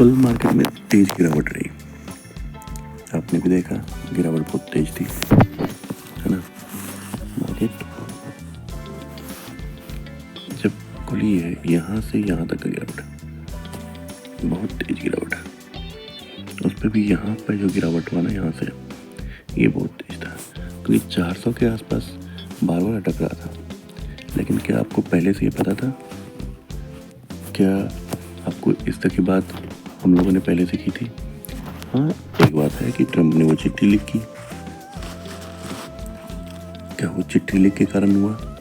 कल मार्केट में तेज गिरावट रही। आपने भी देखा गिरावट बहुत तेज थी, है ना। मार्केट जब खुली है यहाँ से यहाँ तक का गिरावट है, बहुत तेज गिरावट है। उस पर भी यहाँ पर जो गिरावट हुआ ना यहाँ से, ये बहुत तेज था क्योंकि 400 के आसपास बार बार अटक रहा था। लेकिन क्या आपको पहले से ये पता था? क्या आपको इस तरह की बात हम लोगों ने पहले से की थी? हाँ, एक बात है कि ट्रम्प ने वो चिट्ठी लिखी। क्या वो चिट्ठी लिख के कारण हुआ,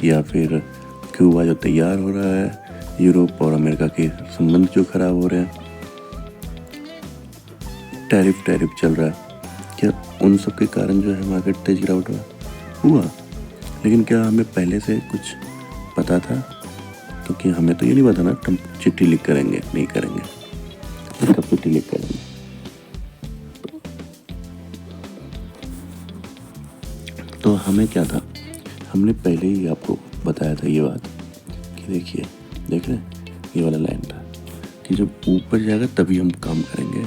या फिर क्यूबा जो तैयार हो रहा है, यूरोप और अमेरिका के संबंध जो खराब हो रहे हैं, टैरिफ चल रहा है, क्या उन सब के कारण जो है मार्केट तेज गिरावट हुआ? लेकिन क्या हमें पहले से कुछ पता था? क्योंकि हमें तो ये नहीं पता ना ट्रम्प चिट्ठी लिख करेंगे नहीं करेंगे, कब चिट्ठी लिख करेंगे। तो हमें क्या था, हमने पहले ही आपको बताया था ये बात कि देखिए, देख रहे हैं ये वाला लाइन था कि जब ऊपर जाएगा तभी हम काम करेंगे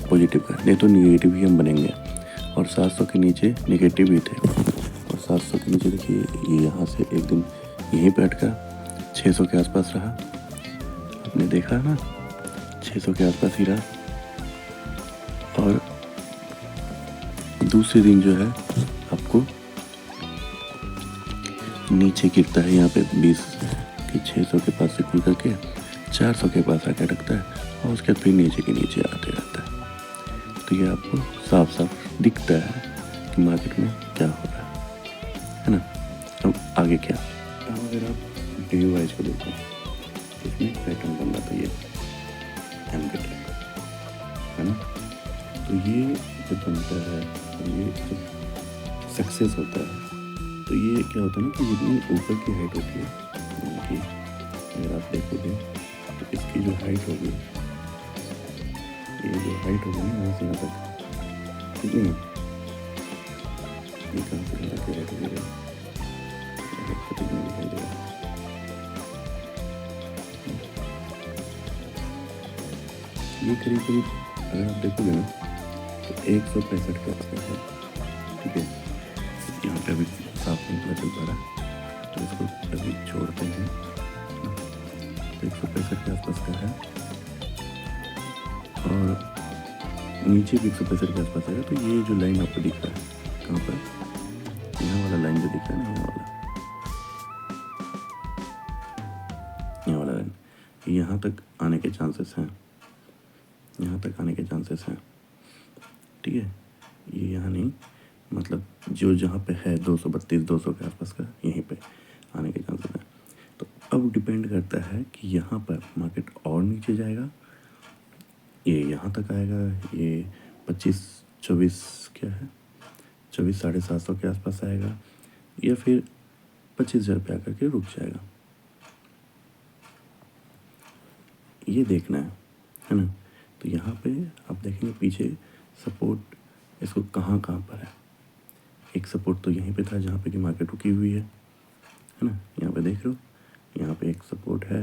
पॉजिटिव का, नहीं तो निगेटिव ही हम बनेंगे। और 700 के नीचे निगेटिव भी थे, और 700 के नीचे देखिए ये यहाँ से एक दिन यहीं पे अटका, 600 के आसपास रहा। आपने देखा ना 600 के आसपास ही रहा, और दूसरे दिन जो है आपको नीचे गिरता है यहाँ पे 20 कि 600 के पास से खुल करके 400 के पास आकर अटकता है, और उसके बाद फिर नीचे के नीचे आते रहता है। तो ये आपको साफ साफ दिखता है कि मार्केट में क्या हो रहा है ना। अब आगे क्या, अब अगर आप डे वाइज को देखो, इसमें पैटर्न बन रहा था ये एम के ट्रेंड, है ना। तो ये जब बनता है, ये जब सक्सेस होता है, तो ये क्या होता है ना कि जितनी ऊपर की हाइट होती है, कि अगर आप देखोगे तो इसकी जो हाइट होगी, ये जो हाइट होगी ना यहाँ से यहाँ तक, कितनी है, ये कहाँ से यहाँ तक हाइट होगी, कितना दिखाई दे रहा है, ये करीब करीब अगर आप देखोगे ना तो 165 के आसपास है। ठीक है, यहाँ पे अभी साफ नहीं पता चल पा रहा, तो इसको अभी छोड़ते हैं। तो 165 के आसपास का है, और नीचे भी 165 के आसपास है। तो ये जो लाइन आपको दिख रहा है कहाँ पर, यहाँ वाला लाइन जो दिख रहा है ना, यहाँ वाला लाइन, यहाँ तक आने के चांसेस हैं, यहाँ तक आने के चांसेस हैं। ठीक है, ये यहाँ नहीं, मतलब जो जहाँ पे है 232-200 के आसपास का, यहीं पे आने के चांसेस हैं। तो अब डिपेंड करता है कि यहाँ पर मार्केट और नीचे जाएगा, ये यहाँ तक आएगा, ये 25-24 क्या है, 24,750 के आसपास आएगा, या फिर 25,000 पे आकर के रुक जाएगा, ये देखना है ना। तो यहाँ पे आप देखेंगे पीछे सपोर्ट इसको कहाँ पर है। एक सपोर्ट तो यहीं पे था जहाँ पे कि मार्केट रुकी हुई है ना, यहाँ पे देख रहे हो, यहाँ पे एक सपोर्ट है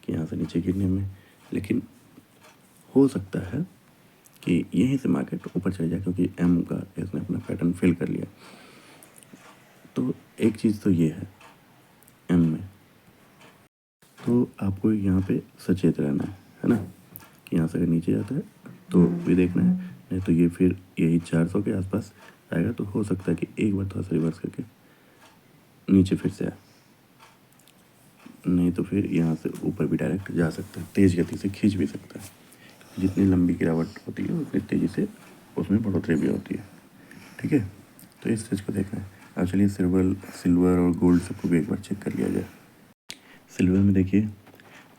कि यहाँ से नीचे गिरने में, लेकिन हो सकता है कि यहीं से मार्केट ऊपर चले जाए, क्योंकि एम का इसने अपना पैटर्न फिल कर लिया। तो एक चीज़ तो ये है एम में, तो आपको यहाँ पे सचेत रहना है ना, कि यहाँ से अगर नीचे जाता है तो भी देखना है, नहीं तो ये फिर यही 400 के आसपास आएगा, तो हो सकता है कि एक बार थोड़ा सा रिवर्स करके नीचे फिर से आए, नहीं तो फिर यहाँ से ऊपर भी डायरेक्ट जा सकता है, तेज़ गति से खींच भी सकता है। जितनी लंबी गिरावट होती है उतनी तेज़ी से उसमें बढ़ोतरी भी होती है। ठीक है, तो इस चीज़ को देखना है। अब चलिए सिल्वर और गोल्ड सबको भी एक बार चेक कर लिया जाए। सिल्वर में देखिए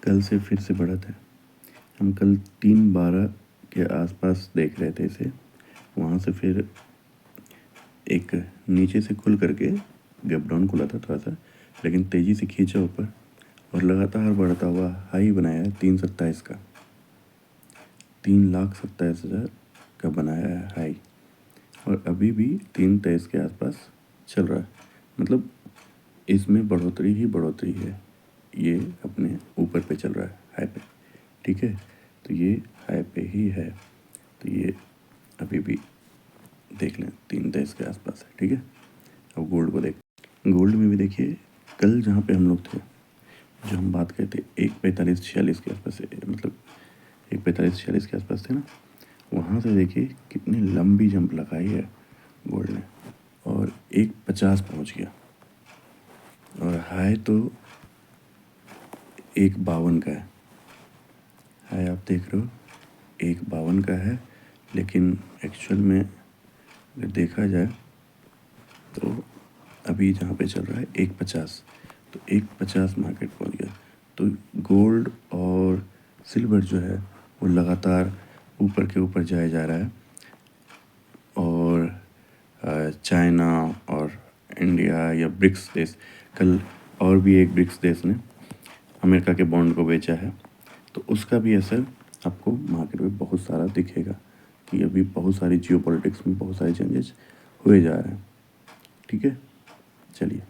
कल से फिर से बढ़त है, हम कल 312 के आसपास देख रहे थे इसे, वहाँ से फिर एक नीचे से खुल करके गैप डाउन खुला था थोड़ा सा, लेकिन तेज़ी से खींचा ऊपर और लगातार बढ़ता हुआ हाई बनाया है 327 का, 3,27,000 का बनाया है हाई, और अभी भी 323 के आसपास चल रहा है। मतलब इसमें बढ़ोतरी ही बढ़ोतरी है, ये अपने ऊपर पे चल रहा है हाई पे। ठीक है, तो ये हाई पे ही है, तो ये अभी भी देख लें 323 के आसपास है, ठीक है। अब गोल्ड को देख, गोल्ड में भी देखिए कल जहाँ पे हम लोग थे, जो हम बात करते 1:45-46 के आसपास, मतलब 1:45-46 के आसपास थे ना, वहाँ से देखिए कितनी लंबी जंप लगाई है गोल्ड ने और 1:50 पहुँच गया और हाई तो 1:52 का है। हाई आप देख रहे हो 1:52 का है, लेकिन एक्चुअल में अगर देखा जाए तो अभी जहाँ पे चल रहा है 1:50, तो 1:50 मार्केट पहुँच गया। तो गोल्ड और सिल्वर जो है वो लगातार ऊपर के ऊपर जाया जा रहा है और चाइना और इंडिया या ब्रिक्स देश, कल और भी एक ब्रिक्स देश ने अमेरिका के बॉन्ड को बेचा है, तो उसका भी असर आपको मार्केट में बहुत सारा दिखेगा कि अभी बहुत सारी जियोपॉलिटिक्स में बहुत सारे चेंजेस हुए जा रहे हैं, ठीक है। चलिए।